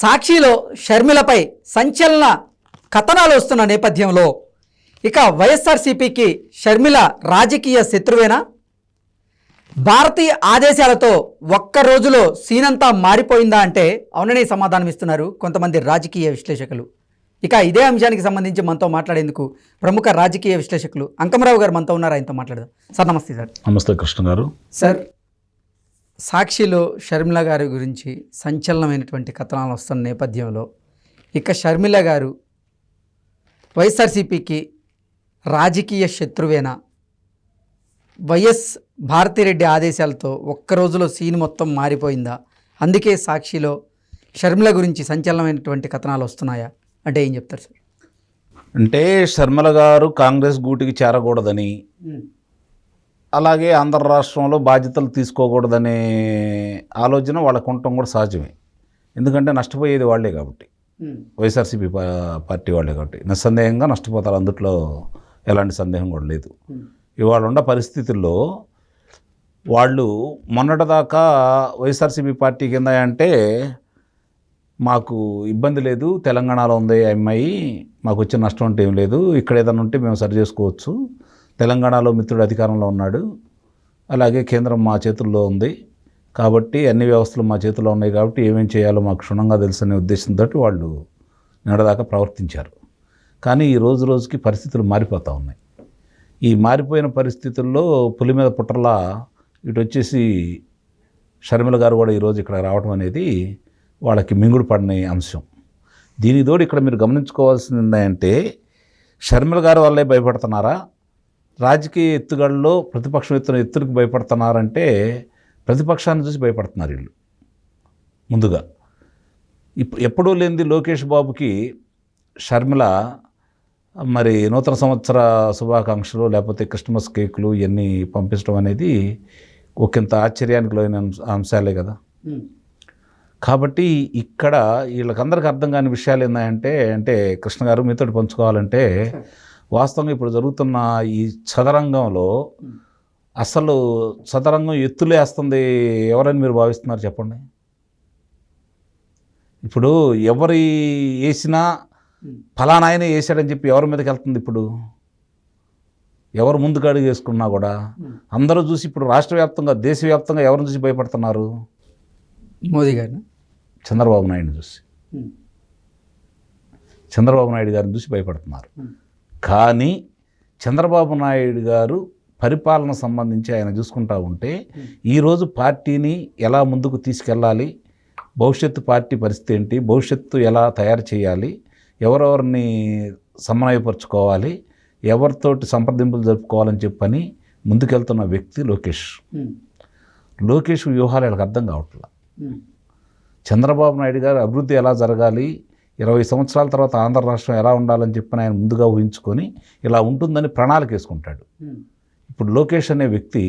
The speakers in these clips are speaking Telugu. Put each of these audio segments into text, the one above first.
సాక్షిలో షర్మిలపై సంచలన కథనాలు వస్తున్న నేపథ్యంలో ఇక వైఎస్ఆర్సీపీకి షర్మిల రాజకీయ శత్రువేనా? భారతీయ ఆదేశాలతో ఒక్క రోజులో సీనంతా మారిపోయిందా అంటే అవుననే సమాధానం ఇస్తున్నారు కొంతమంది రాజకీయ విశ్లేషకులు. ఇక ఇదే అంశానికి సంబంధించి మనతో మాట్లాడేందుకు ప్రముఖ రాజకీయ విశ్లేషకులు అంకమరావు గారు మనతో ఉన్నారు. ఆయనతో మాట్లాడదాం. సార్ నమస్తే. సార్ నమస్తే కృష్ణ గారు. సార్, సాక్షిలో షర్మిల గారి గురించి సంచలనమైనటువంటి కథనాలు వస్తున్న నేపథ్యంలో ఇక షర్మిల గారు వైఎస్ఆర్సీపీకి రాజకీయ శత్రువేనా? వైఎస్ భారతిరెడ్డి ఆదేశాలతో ఒక్క రోజులో సీన్ మొత్తం మారిపోయిందా? అందుకే సాక్షిలో షర్మిల గురించి సంచలనమైనటువంటి కథనాలు వస్తున్నాయా అంటే ఏం చెప్తారు సార్? అంటే షర్మిల గారు కాంగ్రెస్ గూటికి చేరకూడదని, అలాగే ఆంధ్ర రాష్ట్రంలో బాధ్యతలు తీసుకోకూడదనే ఆలోచన వాళ్ళకు ఉండటం కూడా సహజమే. ఎందుకంటే నష్టపోయేది వాళ్లే కాబట్టి, వైఎస్ఆర్సీపీ పార్టీ వాళ్లే కాబట్టి నిస్సందేహంగా నష్టపోతారు. అందుట్లో ఎలాంటి సందేహం కూడా లేదు. ఇవాళ ఉన్న పరిస్థితుల్లో వాళ్ళు మొన్నటిదాకా వైఎస్ఆర్సీపీ పార్టీ కింద అంటే మాకు ఇబ్బంది లేదు, తెలంగాణలో ఉంది అమ్మాయి, మాకు వచ్చిన నష్టం అంటే ఏం లేదు, ఇక్కడ ఏదైనా ఉంటే మేము సరి చేసుకోవచ్చు, తెలంగాణలో మిత్రుడు అధికారంలో ఉన్నాడు, అలాగే కేంద్రం మా చేతుల్లో ఉంది కాబట్టి అన్ని వ్యవస్థలు మా చేతుల్లో ఉన్నాయి కాబట్టి ఏమేం చేయాలో మాకు క్షుణ్ణంగా తెలుసనే ఉద్దేశంతో వాళ్ళు నిన్నటిదాకా ప్రవర్తించారు. కానీ ఈ రోజు రోజుకి పరిస్థితులు మారిపోతూ ఉన్నాయి. ఈ మారిపోయిన పరిస్థితుల్లో పులి మీద పుట్రలా ఇటు వచ్చేసి షర్మిల గారు కూడా ఈరోజు ఇక్కడ రావడం అనేది వాళ్ళకి మింగుడు పడిన అంశం. దీని తోడు ఇక్కడ మీరు గమనించుకోవాల్సింది ఏంటంటే, షర్మిల గారి వల్లే భయపడుతున్నారా, రాజకీయ ఎత్తుగడలో ప్రతిపక్షం ఎత్తున ఎత్తులకు భయపడుతున్నారంటే ప్రతిపక్షాన్ని చూసి భయపడుతున్నారు వీళ్ళు. ముందుగా ఎప్పుడూ లేనిది లోకేష్ బాబుకి షర్మిల మరి నూతన సంవత్సర శుభాకాంక్షలు లేకపోతే క్రిస్మస్ కేకులు ఇవన్నీ పంపించడం అనేది ఒకంత ఆశ్చర్యానికి లోని అంశాలే కదా. కాబట్టి ఇక్కడ వీళ్ళకందరికీ అర్థం కాని విషయాలు ఏంటంటే, అంటే కృష్ణ గారు మీతో పంచుకోవాలంటే, వాస్తవంగా ఇప్పుడు జరుగుతున్న ఈ చదరంగంలో అసలు చదరంగం ఎత్తులేస్తుంది ఎవరని మీరు భావిస్తున్నారు చెప్పండి? ఇప్పుడు ఎవరి వేసినా ఫలానా ఆయన వేసాడని చెప్పి ఎవరి మీదకి వెళ్తుంది? ఇప్పుడు ఎవరు ముందుకు అడుగు వేసుకున్నా కూడా అందరూ చూసి ఇప్పుడు రాష్ట్ర వ్యాప్తంగా దేశవ్యాప్తంగా ఎవరిని చూసి భయపడుతున్నారు? మోదీ గారిని, చంద్రబాబు నాయుడిని చూసి, చంద్రబాబు నాయుడు గారిని చూసి భయపడుతున్నారు. కానీ చంద్రబాబు నాయుడు గారు పరిపాలన సంబంధించి ఆయన చూసుకుంటూ ఉంటే ఈరోజు పార్టీని ఎలా ముందుకు తీసుకెళ్ళాలి, భవిష్యత్తు పార్టీ పరిస్థితి ఏంటి, భవిష్యత్తు ఎలా తయారు చేయాలి, ఎవరెవరిని సమన్వయపరుచుకోవాలి, ఎవరితోటి సంప్రదింపులు జరుపుకోవాలని చెప్పని ముందుకెళ్తున్న వ్యక్తి లోకేష్. లోకేష్ వ్యూహాలు వీళ్ళకి అర్థం కావట్లేదు. చంద్రబాబు నాయుడు గారు అభివృద్ధి ఎలా జరగాలి, 20 సంవత్సరాల తర్వాత ఆంధ్ర రాష్ట్రం ఎలా ఉండాలని చెప్పని ఆయన ముందుగా ఊహించుకొని ఇలా ఉంటుందని ప్రణాళిక వేసుకుంటాడు. ఇప్పుడు లోకేష్ అనే వ్యక్తి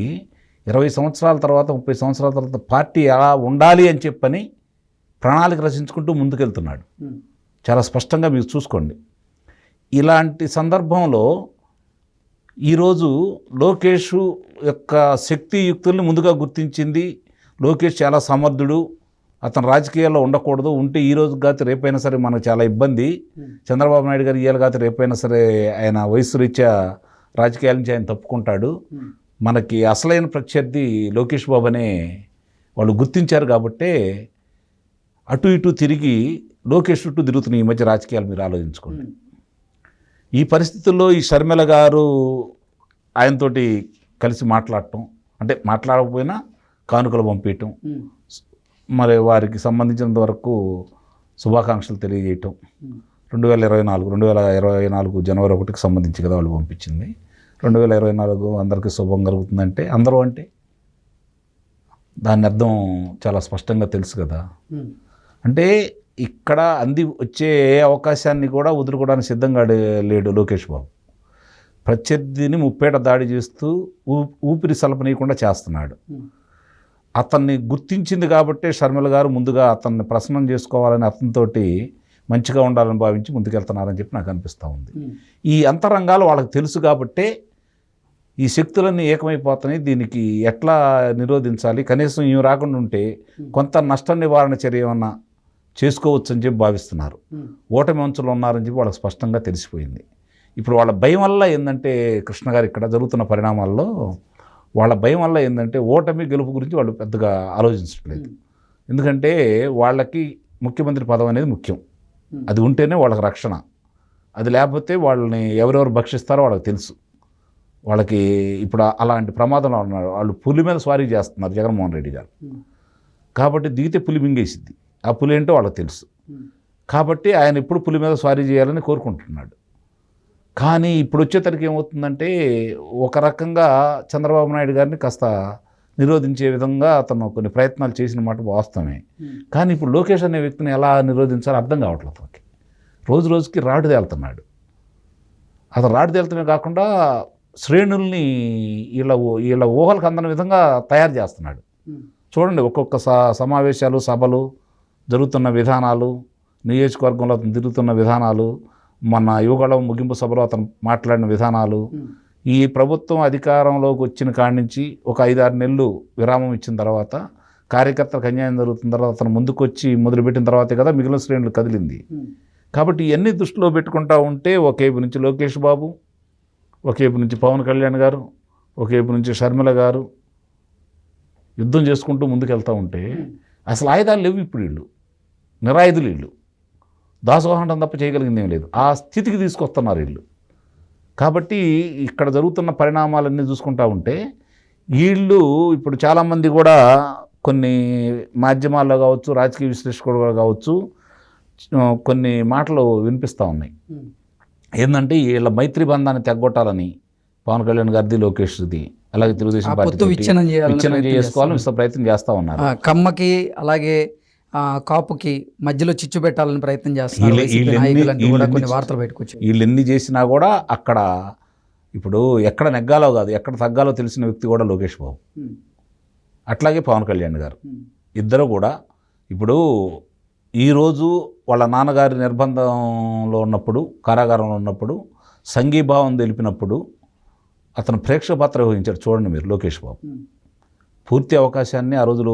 20 సంవత్సరాల తర్వాత 30 సంవత్సరాల తర్వాత పార్టీ ఎలా ఉండాలి అని చెప్పని ప్రణాళిక రచించుకుంటూ ముందుకెళ్తున్నాడు. చాలా స్పష్టంగా మీరు చూసుకోండి. ఇలాంటి సందర్భంలో ఈరోజు లోకేష్ యొక్క శక్తియుక్తుల్ని ముందుగా గుర్తించింది. లోకేష్ చాలా సమర్థుడు, అతను రాజకీయాల్లో ఉండకూడదు, ఉంటే ఈ రోజు కాదు రేపైనా సరే మనకు చాలా ఇబ్బంది, చంద్రబాబు నాయుడు గారు ఇవాళ కాదు రేపైనా సరే ఆయన వయసు రీత్యా రాజకీయాల నుంచి ఆయన తప్పుకుంటాడు, మనకి అసలైన ప్రత్యర్థి లోకేష్ బాబు అనే వాళ్ళు గుర్తించారు. కాబట్టే అటు ఇటు తిరిగి లోకేష్ చుట్టూ తిరుగుతున్నాయి ఈ మధ్య రాజకీయాలు. మీరు ఆలోచించుకోండి. ఈ పరిస్థితుల్లో ఈ షర్మిల గారు ఆయనతోటి కలిసి మాట్లాడటం, అంటే మాట్లాడకపోయినా కానుకలు పంపించటం, మరి వారికి సంబంధించినంత వరకు శుభాకాంక్షలు తెలియజేయటం, 2024 జనవరి 1కి సంబంధించి కదా వాళ్ళు పంపించింది. 2024 అందరికీ శుభం కలుగుతుందంటే అందరూ అంటే దాని అర్థం చాలా స్పష్టంగా తెలుసు కదా. అంటే ఇక్కడ వచ్చే అవకాశాన్ని కూడా వదులుకోవడానికి సిద్ధంగా లేడు లోకేష్ బాబు. ప్రత్యర్థిని ముప్పేట దాడి చేస్తూ ఊపిరి సలపనీయకుండా చేస్తున్నాడు. అతన్ని గుర్తించింది కాబట్టే షర్మిల గారు ముందుగా అతన్ని ప్రసన్నం చేసుకోవాలని, అతనితోటి మంచిగా ఉండాలని భావించి ముందుకెళ్తున్నారని చెప్పి నాకు అనిపిస్తూ ఉంది. ఈ అంతరంగాలు వాళ్ళకి తెలుసు కాబట్టే ఈ శక్తులన్నీ ఏకమైపోతున్నాయి. దీనికి ఎట్లా నిరోధించాలి, కనీసం ఇవి రాకుండా ఉంటే కొంత నష్ట నివారణ చర్య ఏమన్నా చేసుకోవచ్చు అని చెప్పి భావిస్తున్నారు. ఓటమి అంచులో ఉన్నారని చెప్పి వాళ్ళకి స్పష్టంగా తెలిసిపోయింది. ఇప్పుడు వాళ్ళ భయం వల్ల ఏంటంటే కృష్ణ గారు ఇక్కడ జరుగుతున్న పరిణామాల్లో వాళ్ళ భయం వల్ల ఏంటంటే ఓటమి గెలుపు గురించి వాళ్ళు పెద్దగా ఆలోచించట్లేదు. ఎందుకంటే వాళ్ళకి ముఖ్యమంత్రి పదవి అనేది ముఖ్యం. అది ఉంటేనే వాళ్ళకి రక్షణ. అది లేకపోతే వాళ్ళని ఎవరెవరు భక్షిస్తారో వాళ్ళకి తెలుసు. వాళ్ళకి ఇప్పుడు అలాంటి ప్రమాదంలో ఉన్నారు. వాళ్ళు పులి మీద స్వారీ చేస్తున్నారు జగన్మోహన్ రెడ్డి గారు. కాబట్టి దిగితే పులి మింగేసిద్ది. ఆ పులి ఏంటో వాళ్ళకి తెలుసు. కాబట్టి ఆయన ఎప్పుడు పులి మీద స్వారీ చేయాలని కోరుకుంటున్నాడు. కానీ ఇప్పుడు వచ్చేసరికి ఏమవుతుందంటే ఒక రకంగా చంద్రబాబు నాయుడు గారిని కాస్త నిరోధించే విధంగా అతను కొన్ని ప్రయత్నాలు చేసిన మాట వాస్తవమే. కానీ ఇప్పుడు లోకేష్ అనే వ్యక్తిని ఎలా నిరోధించాలో అర్థం కావట్లేదు అతనికి. రోజు రోజుకి రాడు తేలుతున్నాడు. అతను రాడు తేలుతమే కాకుండా శ్రేణుల్ని వీళ్ళ ఊహలకు అందని విధంగా తయారు చేస్తున్నాడు. చూడండి, ఒక్కొక్క సమావేశాలు, సభలు జరుగుతున్న విధానాలు, నియోజకవర్గంలో అతను తిరుగుతున్న విధానాలు, మన యువగళం ముగింపు సభలో అతను మాట్లాడిన విధానాలు, ఈ ప్రభుత్వం అధికారంలోకి వచ్చిన కాడి నుంచి ఒక 5-6 నెలలు విరామం ఇచ్చిన తర్వాత, కార్యకర్తలకు అన్యాయం జరుగుతున్న తర్వాత అతను ముందుకు వచ్చి మొదలుపెట్టిన తర్వాతే కదా మిగిలిన శ్రేణులు కదిలింది. కాబట్టి ఇవన్నీ దృష్టిలో పెట్టుకుంటూ ఉంటే ఒకవైపు నుంచి లోకేష్ బాబు, ఒకవైపు నుంచి పవన్ కళ్యాణ్ గారు, ఒకవైపు నుంచి షర్మిల గారు యుద్ధం చేసుకుంటూ ముందుకెళ్తూ ఉంటే అసలు ఆయుధాలు లేవు. ఇప్పుడు వీళ్ళు నిరాయుధులు, వీళ్ళు దాసోహండం తప్ప చేయగలిగింది ఏం లేదు. ఆ స్థితికి తీసుకొస్తున్నారు వీళ్ళు. కాబట్టి ఇక్కడ జరుగుతున్న పరిణామాలన్నీ చూసుకుంటూ ఉంటే వీళ్ళు ఇప్పుడు చాలామంది కూడా కొన్ని మాధ్యమాల్లో కావచ్చు, రాజకీయ విశ్లేషకులు కావచ్చు, కొన్ని మాటలు వినిపిస్తూ ఉన్నాయి. ఏంటంటే వీళ్ళ మైత్రి బంధాన్ని తెగ్గొట్టాలని పవన్ కళ్యాణ్ గారిది, లోకేష్ది, అలాగే తెలుగుదేశం పార్టీ విచ్ఛిన్నం చేసుకోవాలని ప్రయత్నం చేస్తూ ఉన్నారు. కమ్మకి అలాగే కాపుకి మధ్యలో చిచ్చు పెట్టాలని ప్రయత్నం చేస్తున్నారు. వీళ్ళు ఎన్ని చేసినా కూడా అక్కడ ఇప్పుడు ఎక్కడ నెగ్గాలో కాదు, ఎక్కడ తగ్గాలో తెలిసిన వ్యక్తి కూడా లోకేష్ బాబు, అట్లాగే పవన్ కళ్యాణ్ గారు. ఇద్దరు కూడా ఇప్పుడు ఈరోజు వాళ్ళ నాన్నగారి నిర్బంధంలో ఉన్నప్పుడు, కారాగారంలో ఉన్నప్పుడు, సంఘీభావం తెలిపినప్పుడు అతను ప్రేక్షక పాత్ర వహించాడు. చూడండి మీరు, లోకేష్ బాబు పూర్తి అవకాశాన్ని ఆ రోజులు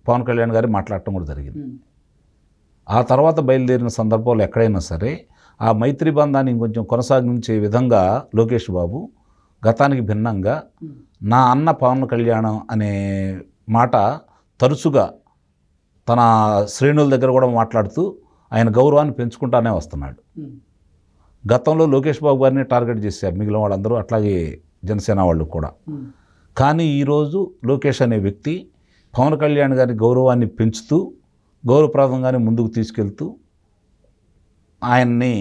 పవన్ కళ్యాణ్ గారు మాట్లాడటం కూడా జరిగింది. ఆ తర్వాత బయలుదేరిన సందర్భాలు ఎక్కడైనా సరే ఆ మైత్రి బంధాన్ని ఇంకొంచెం కొనసాగించే విధంగా లోకేష్ బాబు గతానికి భిన్నంగా నా అన్న పవన్ కళ్యాణ్ అనే మాట తరచుగా తన శ్రేణుల దగ్గర కూడా మాట్లాడుతూ ఆయన గౌరవాన్ని పెంచుకుంటానే వస్తున్నాడు. గతంలో లోకేష్ బాబు గారిని టార్గెట్ చేశారు మిగిలిన వాళ్ళందరూ, అట్లాగే జనసేన వాళ్ళు కూడా. కానీ ఈరోజు లోకేష్ అనే వ్యక్తి పవన్ కళ్యాణ్ గారి గౌరవాన్ని పెంచుతూ, గౌరవప్రదంగానే ముందుకు తీసుకెళ్తూ, ఆయన్ని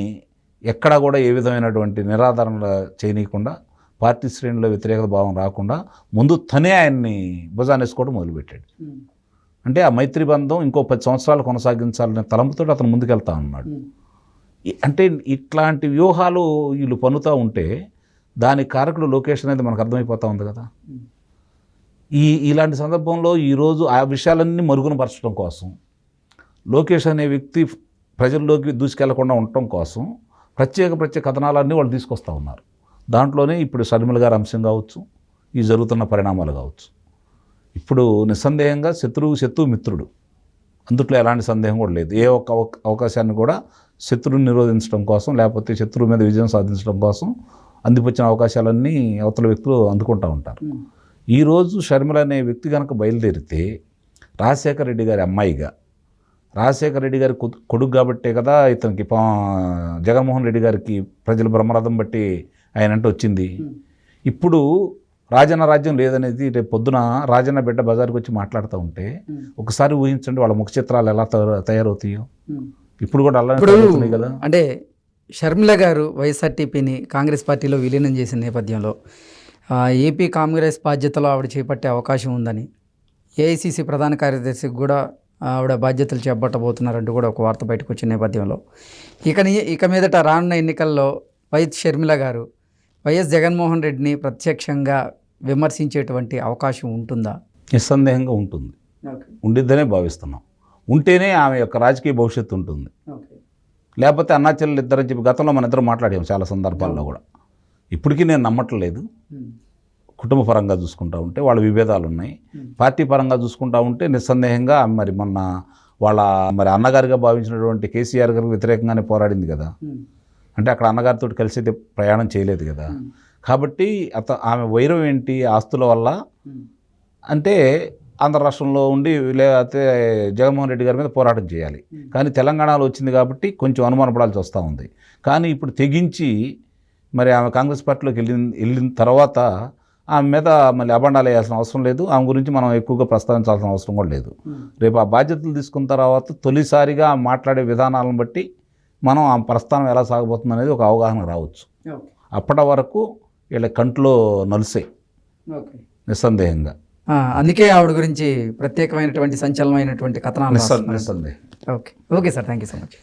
ఎక్కడా కూడా ఏ విధమైనటువంటి నిరాదరణ చేయనీయకుండా, పార్టీ శ్రేణుల్లో వ్యతిరేకత భావం రాకుండా ముందు తనే ఆయన్ని భుజానేసుకోవడం మొదలుపెట్టాడు. అంటే ఆ మైత్రి బంధం ఇంకో 10 సంవత్సరాలు కొనసాగించాలనే తలంపుతో అతను ముందుకెళ్తా ఉన్నాడు. అంటే ఇట్లాంటి వ్యూహాలు వీళ్ళు పన్నుతూ ఉంటే దానికి కారకుడు లోకేష్ అనేది మనకు అర్థమైపోతూ ఉంది కదా. ఇలాంటి సందర్భంలో ఈరోజు ఆ విషయాలన్నీ మరుగునపరచడం కోసం, లోకేష్ అనే వ్యక్తి ప్రజల్లోకి దూసుకెళ్లకుండా ఉండటం కోసం ప్రత్యేక కథనాలన్నీ వాళ్ళు తీసుకొస్తూ ఉన్నారు. దాంట్లోనే ఇప్పుడు షర్మిల గారి అంశం కావచ్చు, ఈ జరుగుతున్న పరిణామాలు కావచ్చు. ఇప్పుడు నిస్సందేహంగా శత్రువు మిత్రుడు, అందుట్లో ఎలాంటి సందేహం కూడా లేదు. ఏ ఒక్క అవకాశాన్ని కూడా శత్రువుని నిరోధించడం కోసం, లేకపోతే శత్రువు మీద విజయం సాధించడం కోసం అందిపుచ్చిన అవకాశాలన్నీ అవతల వ్యక్తులు అందుకుంటూ ఉంటారు. ఈరోజు షర్మిల అనే వ్యక్తి కనుక బయలుదేరితే రాజశేఖర రెడ్డి గారి అమ్మాయిగా, రాజశేఖర రెడ్డి గారి కొడుకు కాబట్టే కదా ఇతనికి జగన్మోహన్ రెడ్డి గారికి ప్రజల బ్రహ్మరథం బట్టి ఆయన అంటే వచ్చింది. ఇప్పుడు రాజన్న రాజ్యం లేదనేది రేపు పొద్దున రాజన్న బిడ్డ బజార్కి వచ్చి మాట్లాడుతూ ఉంటే ఒకసారి ఊహించండి వాళ్ళ ముఖ చిత్రాలు ఎలా తయారవుతాయో. ఇప్పుడు కూడా అలానే కదా. అంటే షర్మిల గారు వైఎస్ఆర్టీపీని కాంగ్రెస్ పార్టీలో విలీనం చేసిన నేపథ్యంలో ఏపీ కాంగ్రెస్ బాధ్యతలో ఆవిడ చేపట్టే అవకాశం ఉందని, ఏఐసిసి ప్రధాన కార్యదర్శికి కూడా ఆవిడ బాధ్యతలు చేపట్టబోతున్నారంటూ కూడా ఒక వార్త బయటకు వచ్చిన నేపథ్యంలో ఇక మీదట రానున్న ఎన్నికల్లో వైఎస్ షర్మిల గారు వైఎస్ జగన్మోహన్ రెడ్డిని ప్రత్యక్షంగా విమర్శించేటువంటి అవకాశం ఉంటుందా? నిస్సందేహంగా ఉంటుంది, ఉండిద్దనే భావిస్తున్నాం. ఉంటేనే ఆమె యొక్క రాజకీయ భవిష్యత్తు ఉంటుంది. లేకపోతే అన్నాచెల్లెలు ఇద్దరని చెప్పి గతంలో మన ఇద్దరు మాట్లాడాము చాలా సందర్భాల్లో కూడా. ఇప్పటికీ నేను నమ్మట్లేదు. కుటుంబ పరంగా చూసుకుంటూ ఉంటే వాళ్ళ విభేదాలు ఉన్నాయి, పార్టీ పరంగా చూసుకుంటూ ఉంటే నిస్సందేహంగా మరి మొన్న వాళ్ళ మరి అన్నగారిగా భావించినటువంటి కేసీఆర్ గారికి వ్యతిరేకంగానే పోరాడింది కదా. అంటే అక్కడ అన్నగారితో కలిసి అయితే ప్రయాణం చేయలేదు కదా. కాబట్టి ఆమె వైరం ఏంటి, ఆస్తుల వల్ల అంటే ఆంధ్ర రాష్ట్రంలో ఉండి లేకపోతే జగన్మోహన్ రెడ్డి గారి మీద పోరాటం చేయాలి. కానీ తెలంగాణలో వచ్చింది కాబట్టి కొంచెం అనుమానపడాల్సి వస్తూ ఉంది. కానీ ఇప్పుడు తెగించి మరి ఆమె కాంగ్రెస్ పార్టీలోకి వెళ్ళిన తర్వాత ఆమె మీద మళ్ళీ అబండాలు వేయాల్సిన అవసరం లేదు. ఆమె గురించి మనం ఎక్కువగా ప్రస్తావించాల్సిన అవసరం కూడా లేదు. రేపు ఆ బాధ్యతలు తీసుకున్న తర్వాత తొలిసారిగా మాట్లాడే విధానాలను బట్టి మనం ఆ ప్రస్థానం ఎలా సాగబోతుంది అనేది ఒక అవగాహన రావచ్చు. అప్పటి వరకు వీళ్ళ కంట్లో నలుసాయి నిస్సందేహంగా. అందుకే ఆవిడ గురించి ప్రత్యేకమైనటువంటి సంచలనమైనటువంటి కథనాలు. నిస్సందేహం. Okay sir, thank you so much.